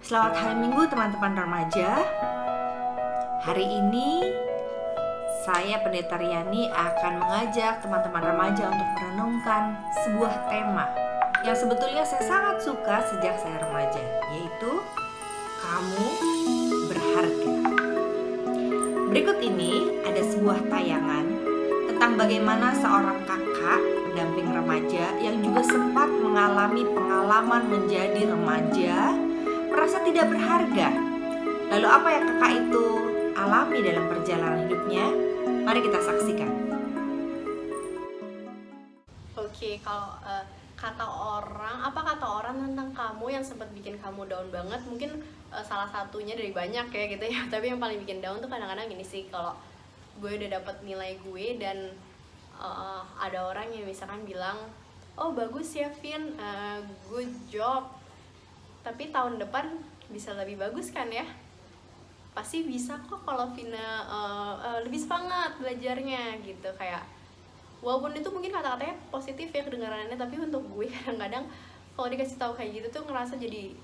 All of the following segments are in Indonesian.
Selamat hari Minggu teman-teman remaja. Hari ini saya Pendeta Riani akan mengajak teman-teman remaja untuk merenungkan sebuah tema yang sebetulnya saya sangat suka sejak saya remaja, yaitu kamu berharga. Berikut ini ada sebuah tayangan tentang bagaimana seorang kakak pendamping remaja yang juga sempat mengalami pengalaman menjadi remaja merasa tidak berharga. Lalu apa yang kakak itu alami dalam perjalanan hidupnya? Mari kita saksikan. Oke, kalau apa kata orang tentang kamu yang sempat bikin kamu down banget? Mungkin salah satunya dari banyak ya gitu ya. Tapi yang paling bikin down tuh kadang-kadang gini sih, kalau gue udah dapet nilai gue dan ada orang yang misalkan bilang, oh bagus ya Vin, good job, tapi tahun depan bisa lebih bagus kan ya? Pasti bisa kok kalau Vina lebih semangat belajarnya gitu. Kayak walaupun itu mungkin kata-katanya positif ya kedengarannya, tapi untuk gue kadang-kadang kalau dikasih tahu kayak gitu tuh ngerasa jadi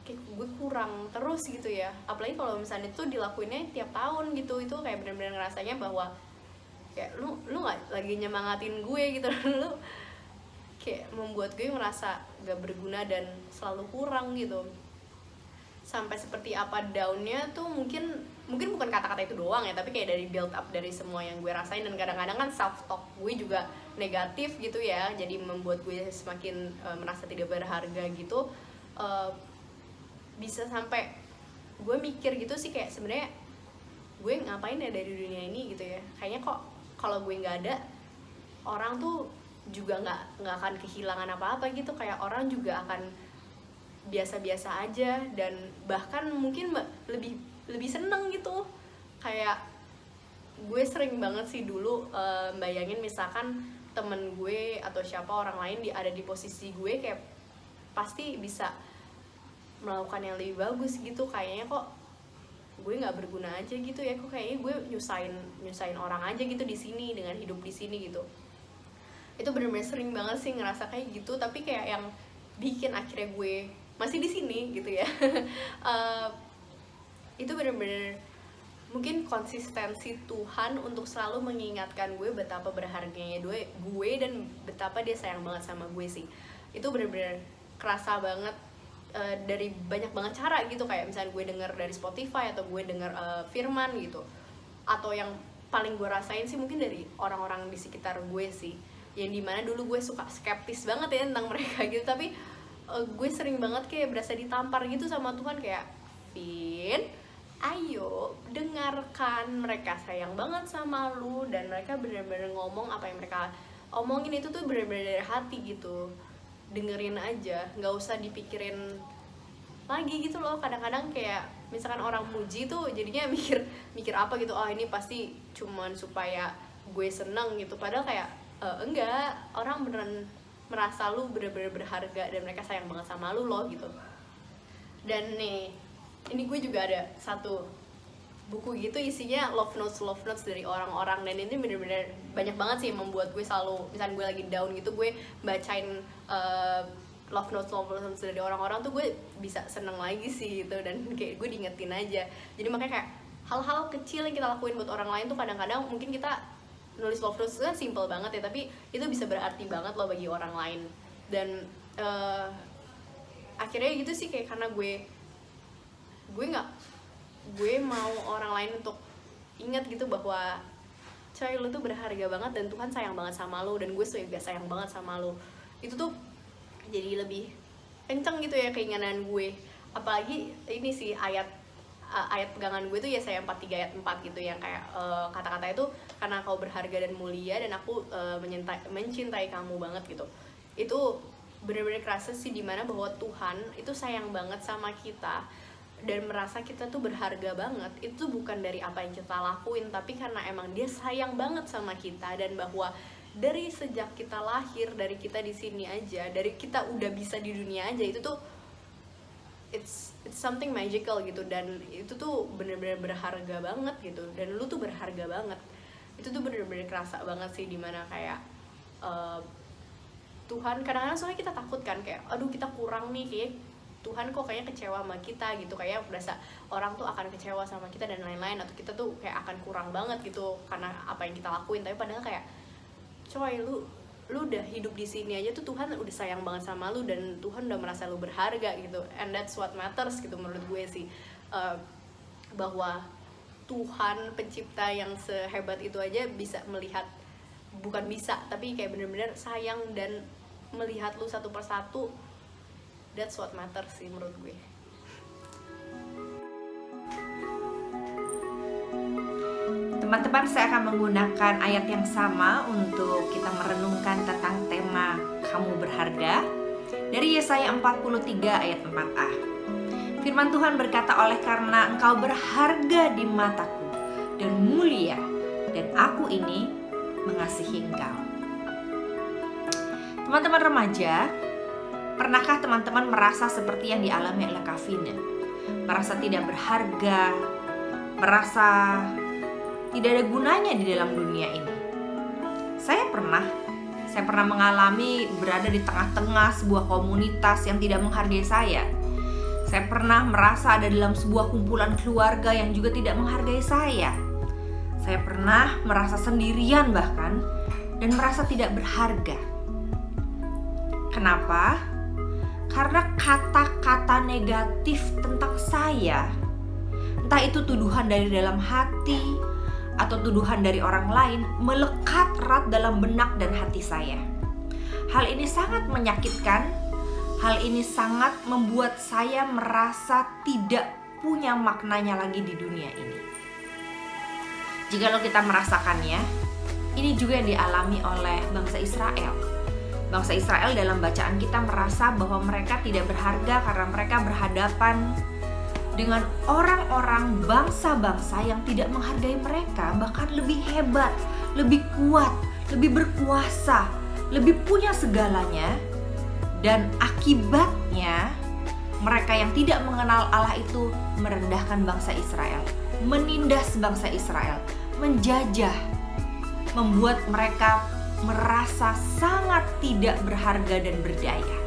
kayak gue kurang terus gitu ya. Apalagi kalau misalnya itu dilakuinnya tiap tahun gitu, itu kayak benar-benar ngerasanya bahwa kayak lu nggak lagi nyemangatin gue gitu. Lu kayak membuat gue merasa gak berguna dan selalu kurang gitu. Sampai seperti apa downnya tuh mungkin bukan kata-kata itu doang ya, tapi kayak dari build up dari semua yang gue rasain. Dan kadang-kadang kan self talk gue juga negatif gitu ya, jadi membuat gue semakin merasa tidak berharga gitu. Bisa sampai gue mikir gitu sih, kayak sebenarnya gue ngapain ya dari dunia ini gitu ya. Kayaknya kok kalau gue nggak ada, orang tuh juga nggak akan kehilangan apa-apa gitu. Kayak orang juga akan biasa-biasa aja, dan bahkan mungkin lebih seneng gitu. Kayak gue sering banget sih dulu bayangin misalkan temen gue atau siapa orang lain ada di posisi gue, kayak pasti bisa melakukan yang lebih bagus gitu. Kayaknya kok gue nggak berguna aja gitu ya, kok kayaknya gue nyusahin orang aja gitu di sini dengan hidup di sini gitu. Itu bener-bener sering banget sih ngerasa kayak gitu. Tapi kayak yang bikin akhirnya gue masih di sini gitu ya itu bener-bener mungkin konsistensi Tuhan untuk selalu mengingatkan gue betapa berharganya gue dan betapa dia sayang banget sama gue sih. Itu bener-bener kerasa banget dari banyak banget cara gitu. Kayak misalnya gue denger dari Spotify, atau gue denger firman gitu, atau yang paling gue rasain sih mungkin dari orang-orang di sekitar gue sih, yang dimana dulu gue suka skeptis banget ya tentang mereka gitu. Tapi gue sering banget kayak berasa ditampar gitu sama Tuhan, kayak Vin, ayo dengarkan, mereka sayang banget sama lu, dan mereka bener-bener ngomong apa yang mereka omongin itu tuh bener-bener dari hati gitu. Dengerin aja, nggak usah dipikirin lagi gitu loh. Kadang-kadang kayak misalkan orang muji tuh jadinya mikir apa gitu, ini pasti cuman supaya gue seneng gitu. Padahal kayak enggak, orang beneran merasa lu bener-bener berharga dan mereka sayang banget sama lu loh gitu. Dan nih, ini gue juga ada satu buku gitu isinya love notes dari orang-orang, dan ini bener-bener banyak banget sih yang membuat gue selalu, misalnya gue lagi down gitu, gue bacain love notes dari orang-orang tuh gue bisa seneng lagi sih gitu. Dan kayak gue diingetin aja. Jadi makanya kayak hal-hal kecil yang kita lakuin buat orang lain tuh kadang-kadang mungkin kita nulis love notes kan simple banget ya, tapi itu bisa berarti banget loh bagi orang lain. Dan akhirnya gitu sih, kayak karena gue mau orang lain untuk ingat gitu bahwa coy, lu tuh berharga banget dan Tuhan sayang banget sama lu, dan gue juga sayang banget sama lu. Itu tuh jadi lebih kenceng gitu ya keinginan gue. Apalagi ini sih ayat pegangan gue tuh Yesaya 43 ayat 4 gitu, yang kayak kata-kata itu, karena kau berharga dan mulia dan aku mencintai kamu banget gitu. Itu bener-bener kerasa sih dimana bahwa Tuhan itu sayang banget sama kita dan merasa kita tuh berharga banget. Itu bukan dari apa yang kita lakuin, tapi karena emang dia sayang banget sama kita. Dan bahwa dari sejak kita lahir, dari kita di sini aja, dari kita udah bisa di dunia aja, itu tuh it's something magical gitu. Dan itu tuh bener-bener berharga banget gitu, dan lu tuh berharga banget. Itu tuh bener-bener kerasa banget sih dimana kayak Tuhan kadang-kadang soalnya kita takut kan, kayak aduh kita kurang nih, kayak Tuhan kok kayaknya kecewa sama kita gitu, kayak berasa orang tuh akan kecewa sama kita dan lain-lain, atau kita tuh kayak akan kurang banget gitu karena apa yang kita lakuin. Tapi padahal kayak coy, lu udah hidup di sini aja tuh Tuhan udah sayang banget sama lu, dan Tuhan udah merasa lu berharga gitu, and that's what matters gitu menurut gue sih. Bahwa Tuhan pencipta yang sehebat itu aja bisa melihat, bukan bisa, tapi kayak bener-bener sayang dan melihat lu satu persatu. That's what matters sih menurut gue. Teman-teman, saya akan menggunakan ayat yang sama untuk kita merenungkan tentang tema kamu berharga dari Yesaya 43 ayat 4a. Firman Tuhan berkata, oleh karena engkau berharga di mataku dan mulia, dan aku ini mengasihi engkau. Teman-teman remaja, pernahkah teman-teman merasa seperti yang dialami oleh Kavina? Merasa tidak berharga, merasa tidak ada gunanya di dalam dunia ini. Saya pernah mengalami berada di tengah-tengah sebuah komunitas yang tidak menghargai saya. Saya pernah merasa ada dalam sebuah kumpulan keluarga yang juga tidak menghargai saya. Saya pernah merasa sendirian bahkan, dan merasa tidak berharga. Kenapa? Karena kata-kata negatif tentang saya, entah itu tuduhan dari dalam hati atau tuduhan dari orang lain, melekat erat dalam benak dan hati saya. Hal ini sangat menyakitkan. Hal ini sangat membuat saya merasa tidak punya maknanya lagi di dunia ini. Jikalau kita merasakannya, ini juga yang dialami oleh bangsa Israel. Bangsa Israel dalam bacaan kita merasa bahwa mereka tidak berharga karena mereka berhadapan dengan orang-orang bangsa-bangsa yang tidak menghargai mereka, bahkan lebih hebat, lebih kuat, lebih berkuasa, lebih punya segalanya. Dan akibatnya mereka yang tidak mengenal Allah itu merendahkan bangsa Israel, menindas bangsa Israel, menjajah, membuat mereka merasa sangat tidak berharga dan berdaya.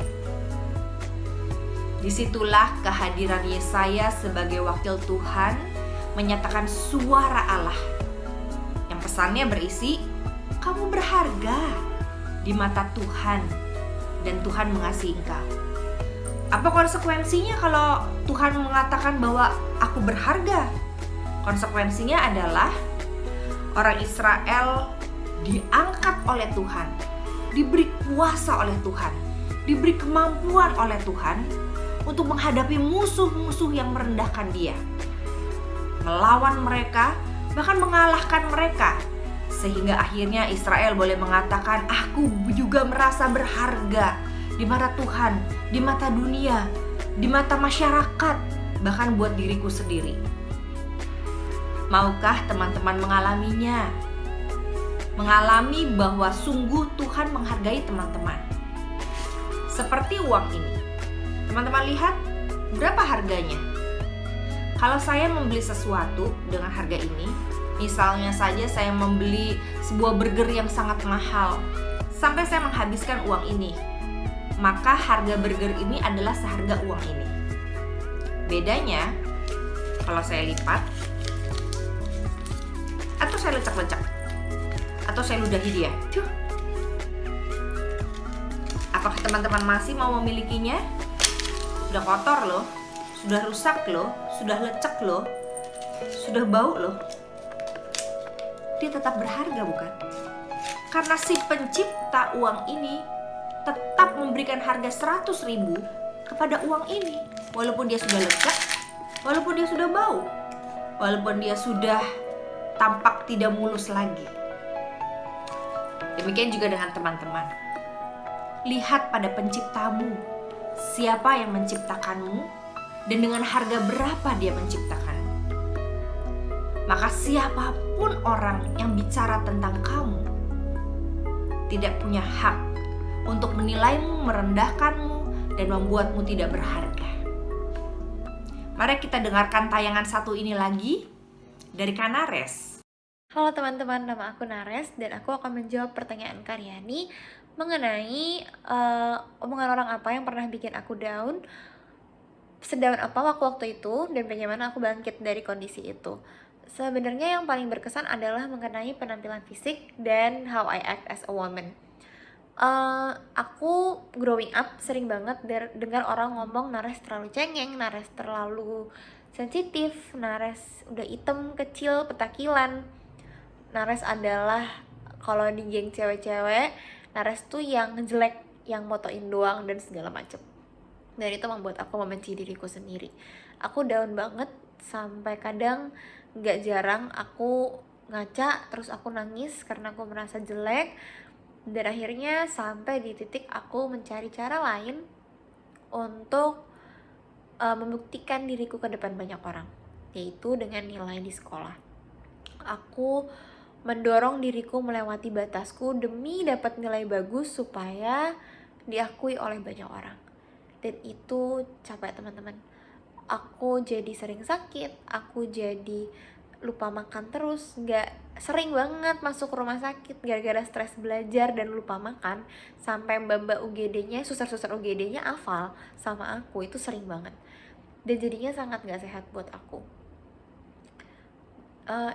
Disitulah kehadiran Yesaya sebagai wakil Tuhan menyatakan suara Allah yang pesannya berisi, kamu berharga di mata Tuhan dan Tuhan mengasihi engkau. Apa konsekuensinya kalau Tuhan mengatakan bahwa aku berharga? Konsekuensinya adalah orang Israel diangkat oleh Tuhan, diberi kuasa oleh Tuhan, diberi kemampuan oleh Tuhan untuk menghadapi musuh-musuh yang merendahkan dia, melawan mereka, bahkan mengalahkan mereka, sehingga akhirnya Israel boleh mengatakan, aku juga merasa berharga di mata Tuhan, di mata dunia, di mata masyarakat, bahkan buat diriku sendiri. Maukah teman-teman mengalaminya? Mengalami bahwa sungguh Tuhan menghargai teman-teman. Seperti uang ini. Teman-teman lihat berapa harganya? Kalau saya membeli sesuatu dengan harga ini, misalnya saja saya membeli sebuah burger yang sangat mahal, sampai saya menghabiskan uang ini, maka harga burger ini adalah seharga uang ini. Bedanya, kalau saya lipat, atau saya lecek-lecek, atau saya ludahi dia, apakah teman-teman masih mau memilikinya? Sudah kotor loh, sudah rusak loh, sudah lecek loh, sudah bau loh. Dia tetap berharga, bukan? Karena si pencipta uang ini tetap memberikan harga 100.000 kepada uang ini, walaupun dia sudah lecek, walaupun dia sudah bau, walaupun dia sudah tampak tidak mulus lagi. Demikian juga dengan teman-teman. Lihat pada penciptamu, siapa yang menciptakanmu dan dengan harga berapa dia menciptakanmu. Maka siapapun orang yang bicara tentang kamu tidak punya hak untuk menilaimu, merendahkanmu, dan membuatmu tidak berharga. Mari kita dengarkan tayangan satu ini lagi dari Kanares. Halo teman-teman, nama aku Nares dan aku akan menjawab pertanyaan Karyani mengenai omongan orang apa yang pernah bikin aku down. sedown apa waktu itu dan bagaimana aku bangkit dari kondisi itu. Sebenarnya yang paling berkesan adalah mengenai penampilan fisik dan how I act as a woman. Aku growing up sering banget dengar orang ngomong Nares terlalu cengeng, Nares terlalu sensitif, Nares udah item, kecil, petakilan. Nares adalah kalau di geng cewek-cewek, Nares tuh yang jelek, yang motoin doang dan segala macem. Dan itu membuat aku membenci diriku sendiri. Aku down banget, sampai kadang gak jarang aku ngaca terus aku nangis karena aku merasa jelek. Dan akhirnya sampai di titik aku mencari cara lain untuk membuktikan diriku ke depan banyak orang, yaitu dengan nilai di sekolah. Aku mendorong diriku melewati batasku demi dapat nilai bagus supaya diakui oleh banyak orang. Dan itu capek teman-teman. Aku jadi sering sakit, aku jadi lupa makan terus, sering banget masuk rumah sakit gara-gara stres belajar dan lupa makan, sampai mbak-mbak UGD-nya, suster-suster UGD-nya hafal sama aku, itu sering banget. Dan jadinya sangat gak sehat buat aku.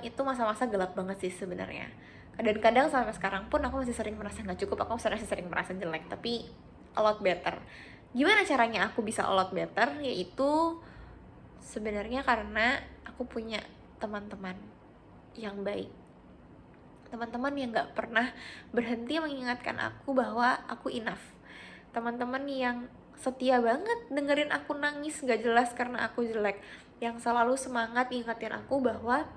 Itu masa-masa gelap banget sih sebenarnya. Kadang-kadang sampai sekarang pun aku masih sering merasa gak cukup, aku masih sering merasa jelek, tapi a lot better. Gimana caranya aku bisa a lot better? Yaitu sebenarnya karena aku punya teman-teman yang baik, teman-teman yang gak pernah berhenti mengingatkan aku bahwa aku enough, teman-teman yang setia banget dengerin aku nangis gak jelas karena aku jelek, yang selalu semangat ngingetin aku bahwa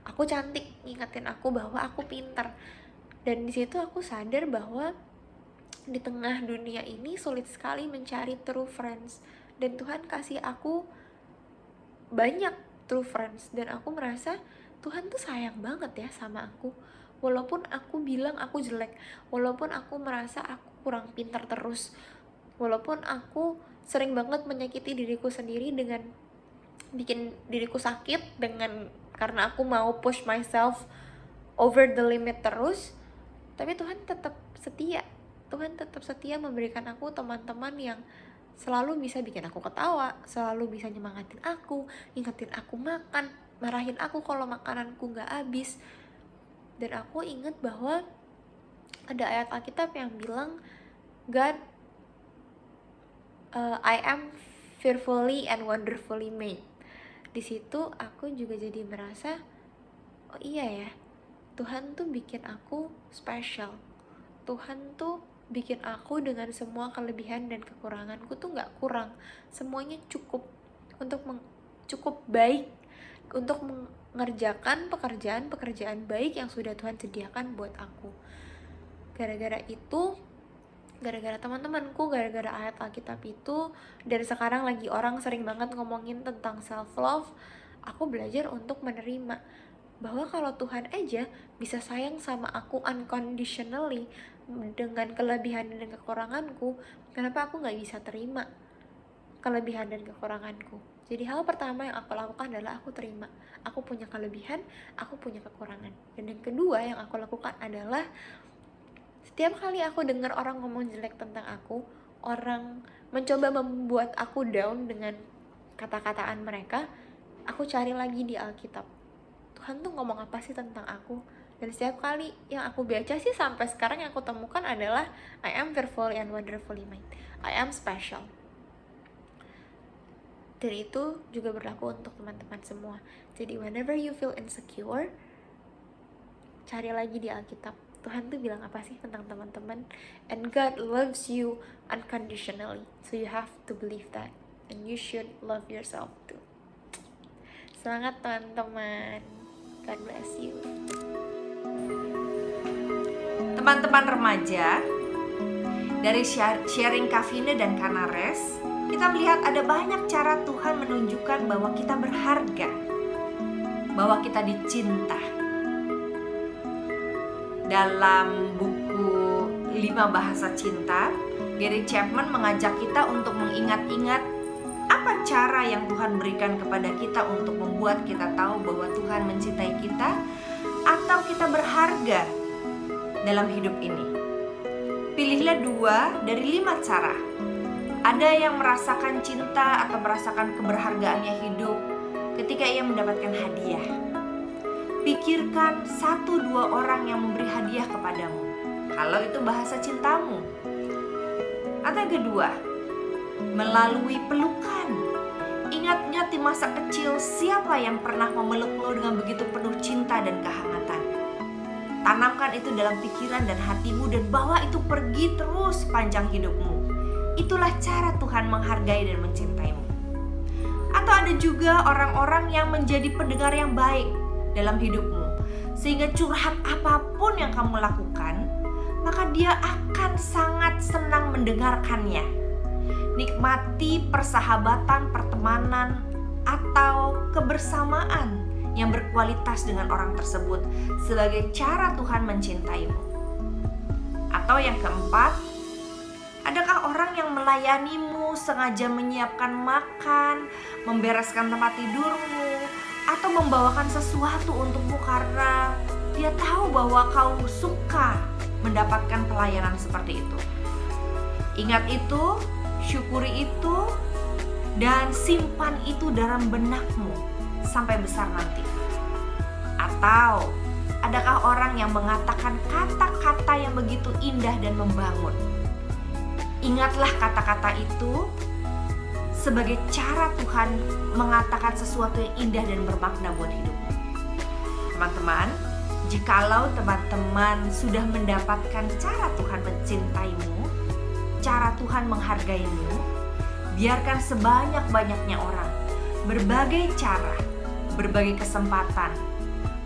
aku cantik, ngingetin aku bahwa aku pintar. Dan di situ aku sadar bahwa di tengah dunia ini sulit sekali mencari true friends, dan Tuhan kasih aku banyak true friends, dan aku merasa Tuhan tuh sayang banget ya sama aku. Walaupun aku bilang aku jelek, walaupun aku merasa aku kurang pintar terus, walaupun aku sering banget menyakiti diriku sendiri dengan bikin diriku sakit karena aku mau push myself over the limit terus, tapi Tuhan tetap setia. Tuhan tetap setia memberikan aku teman-teman yang selalu bisa bikin aku ketawa, selalu bisa nyemangatin aku, ingetin aku makan, marahin aku kalau makananku gak habis. Dan aku inget bahwa ada ayat Alkitab yang bilang, God, I am fearfully and wonderfully made. Di situ aku juga jadi merasa, oh iya ya, Tuhan tuh bikin aku special. Tuhan tuh bikin aku dengan semua kelebihan dan kekuranganku tuh gak kurang, semuanya cukup cukup baik untuk mengerjakan pekerjaan baik yang sudah Tuhan sediakan buat aku. Gara-gara itu, gara-gara teman-temanku, gara-gara ayat Alkitab itu, dan sekarang lagi orang sering banget ngomongin tentang self love, aku belajar untuk menerima bahwa kalau Tuhan aja bisa sayang sama aku unconditionally dengan kelebihan dan kekuranganku, kenapa aku gak bisa terima kelebihan dan kekuranganku? Jadi hal pertama yang aku lakukan adalah aku terima, aku punya kelebihan, aku punya kekurangan. Dan yang kedua yang aku lakukan adalah setiap kali aku dengar orang ngomong jelek tentang aku, orang mencoba membuat aku down dengan kata-kataan mereka, aku cari lagi di Alkitab, Tuhan tuh ngomong apa sih tentang aku? Dan setiap kali yang aku baca sih sampai sekarang yang aku temukan adalah I am fearfully and wonderfully made, I am special. Dan itu juga berlaku untuk teman-teman semua. Jadi whenever you feel insecure, cari lagi di Alkitab, Tuhan tuh bilang apa sih tentang teman-teman. And God loves you unconditionally, so you have to believe that, and you should love yourself too. Semangat teman-teman, God bless you. Teman-teman remaja, dari sharing Kavine dan Kanares, kita melihat ada banyak cara Tuhan menunjukkan bahwa kita berharga, bahwa kita dicinta. Dalam buku 5 Bahasa Cinta, Gary Chapman mengajak kita untuk mengingat-ingat apa cara yang Tuhan berikan kepada kita untuk membuat kita tahu bahwa Tuhan mencintai kita atau kita berharga dalam hidup ini. Pilihlah 2 dari 5 cara. Ada yang merasakan cinta atau merasakan keberhargaannya hidup ketika ia mendapatkan hadiah. Pikirkan 1-2 orang yang memberi hadiah kepadamu, kalau itu bahasa cintamu. Atau yang kedua, melalui pelukan. Ingat-ingat di masa kecil siapa yang pernah memelukmu dengan begitu penuh cinta dan kehangatan. Tanamkan itu dalam pikiran dan hatimu dan bawa itu pergi terus sepanjang hidupmu. Itulah cara Tuhan menghargai dan mencintaimu. Atau ada juga orang-orang yang menjadi pendengar yang baik dalam hidupmu, sehingga curhat apapun yang kamu lakukan, maka dia akan sangat senang mendengarkannya. Nikmati persahabatan, pertemanan, atau kebersamaan yang berkualitas dengan orang tersebut sebagai cara Tuhan mencintaimu. Atau yang keempat, adakah orang yang melayanimu, sengaja menyiapkan makan, membereskan tempat tidurmu, atau membawakan sesuatu untukmu karena dia tahu bahwa kau suka mendapatkan pelayanan seperti itu? Ingat itu, syukuri itu, dan simpan itu dalam benakmu sampai besar nanti. Atau adakah orang yang mengatakan kata-kata yang begitu indah dan membangun? Ingatlah kata-kata itu sebagai cara Tuhan mengatakan sesuatu yang indah dan bermakna buat hidupmu. Teman-teman, jikalau teman-teman sudah mendapatkan cara Tuhan mencintaimu, cara Tuhan menghargaimu, biarkan sebanyak-banyaknya orang, berbagai cara, berbagai kesempatan,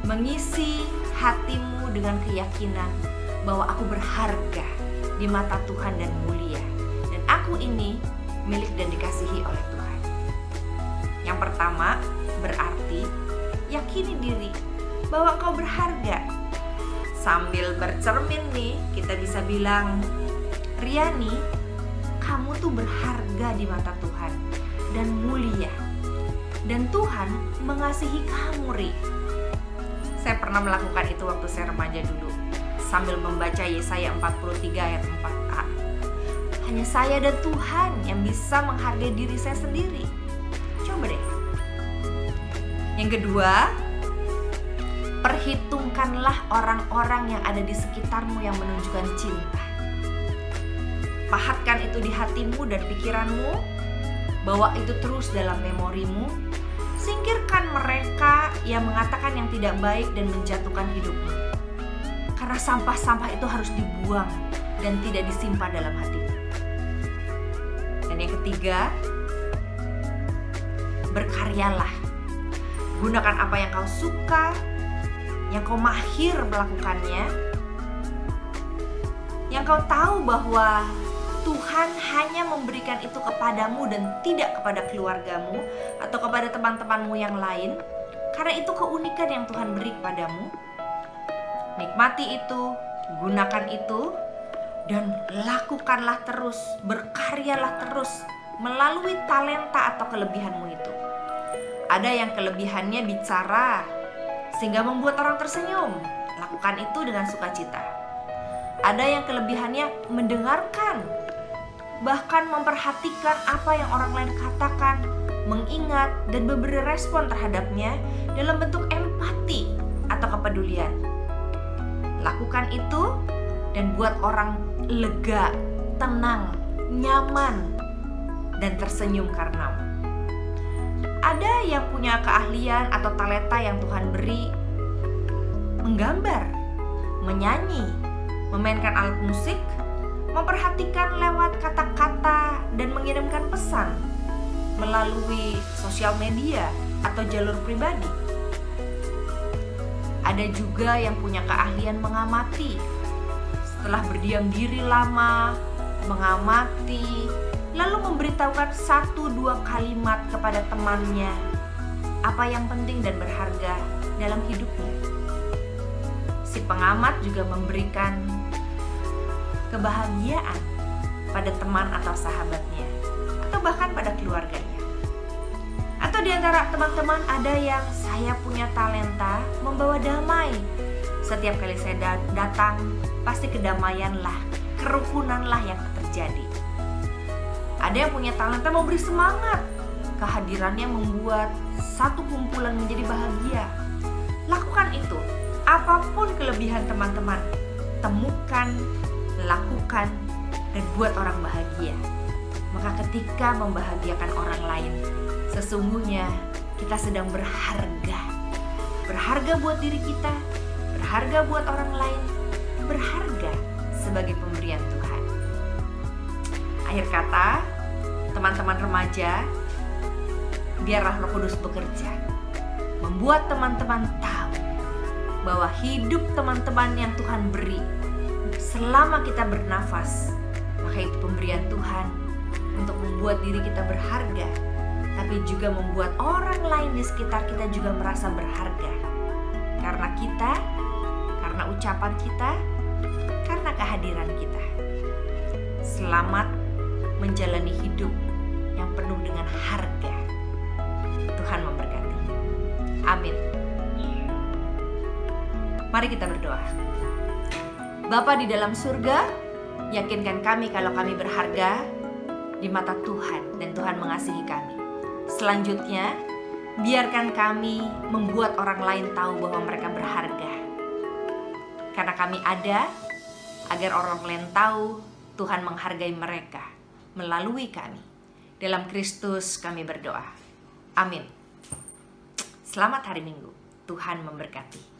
mengisi hatimu dengan keyakinan bahwa aku berharga di mata Tuhan dan mulia, dan aku ini milik dan dikasihi oleh Tuhan. Yang pertama, berarti yakini diri bahwa engkau berharga. Sambil bercermin nih, kita bisa bilang, Riani, kamu tuh berharga di mata Tuhan dan mulia, dan Tuhan mengasihi kamu, Ri. Saya pernah melakukan itu waktu saya remaja dulu, sambil membaca Yesaya 43 ayat 4a. Hanya saya dan Tuhan yang bisa menghargai diri saya sendiri. Coba deh. Yang kedua, perhitungkanlah orang-orang yang ada di sekitarmu yang menunjukkan cinta. Pahatkan itu di hatimu dan pikiranmu, bawa itu terus dalam memorimu. Singkirkan mereka yang mengatakan yang tidak baik dan menjatuhkan hidupmu. Karena sampah-sampah itu harus dibuang dan tidak disimpan dalam hatimu. Dan yang ketiga, berkaryalah. Gunakan apa yang kau suka, yang kau mahir melakukannya, yang kau tahu bahwa Tuhan hanya memberikan itu kepadamu dan tidak kepada keluargamu atau kepada teman-temanmu yang lain, karena itu keunikan yang Tuhan beri kepadamu. Nikmati itu, gunakan itu, dan lakukanlah terus, berkaryalah terus melalui talenta atau kelebihanmu itu. Ada yang kelebihannya bicara sehingga membuat orang tersenyum, lakukan itu dengan sukacita. Ada yang kelebihannya mendengarkan, bahkan memperhatikan apa yang orang lain katakan, mengingat dan memberi respon terhadapnya dalam bentuk empati atau kepedulian. Lakukan itu dan buat orang lega, tenang, nyaman, dan tersenyum karenamu. Ada yang punya keahlian atau talenta yang Tuhan beri, menggambar, menyanyi, memainkan alat musik, memperhatikan lewat kata-kata dan mengirimkan pesan melalui sosial media atau jalur pribadi. Ada juga yang punya keahlian mengamati. Setelah berdiam diri lama, mengamati, lalu memberitahukan 1-2 kalimat kepada temannya apa yang penting dan berharga dalam hidupnya. Si pengamat juga memberikan kebahagiaan pada teman atau sahabatnya, atau bahkan pada keluarganya. Atau di antara teman-teman ada yang saya punya talenta membawa damai. Setiap kali saya datang, pasti kedamaianlah, kerukunanlah yang terjadi. Ada yang punya talenta memberi semangat. Kehadirannya membuat satu kumpulan menjadi bahagia. Lakukan itu. Apapun kelebihan teman-teman, temukan, lakukan, dan buat orang bahagia. Maka ketika membahagiakan orang lain, sesungguhnya kita sedang berharga. Berharga buat diri kita, berharga buat orang lain, berharga sebagai pemberian Tuhan. Akhir kata, teman-teman remaja, biarlah Roh Kudus bekerja, membuat teman-teman tahu bahwa hidup teman-teman yang Tuhan beri selama kita bernafas, maka itu pemberian Tuhan untuk membuat diri kita berharga, tapi juga membuat orang lain di sekitar kita juga merasa berharga. Karena kita, karena ucapan kita, karena kehadiran kita. Selamat menjalani hidup yang penuh dengan harga. Tuhan memberkati. Amin. Mari kita berdoa. Bapa di dalam surga, yakinkan kami kalau kami berharga di mata Tuhan dan Tuhan mengasihi kami. Selanjutnya, biarkan kami membuat orang lain tahu bahwa mereka berharga. Karena kami ada agar orang lain tahu Tuhan menghargai mereka melalui kami. Dalam Kristus kami berdoa. Amin. Selamat hari Minggu. Tuhan memberkati.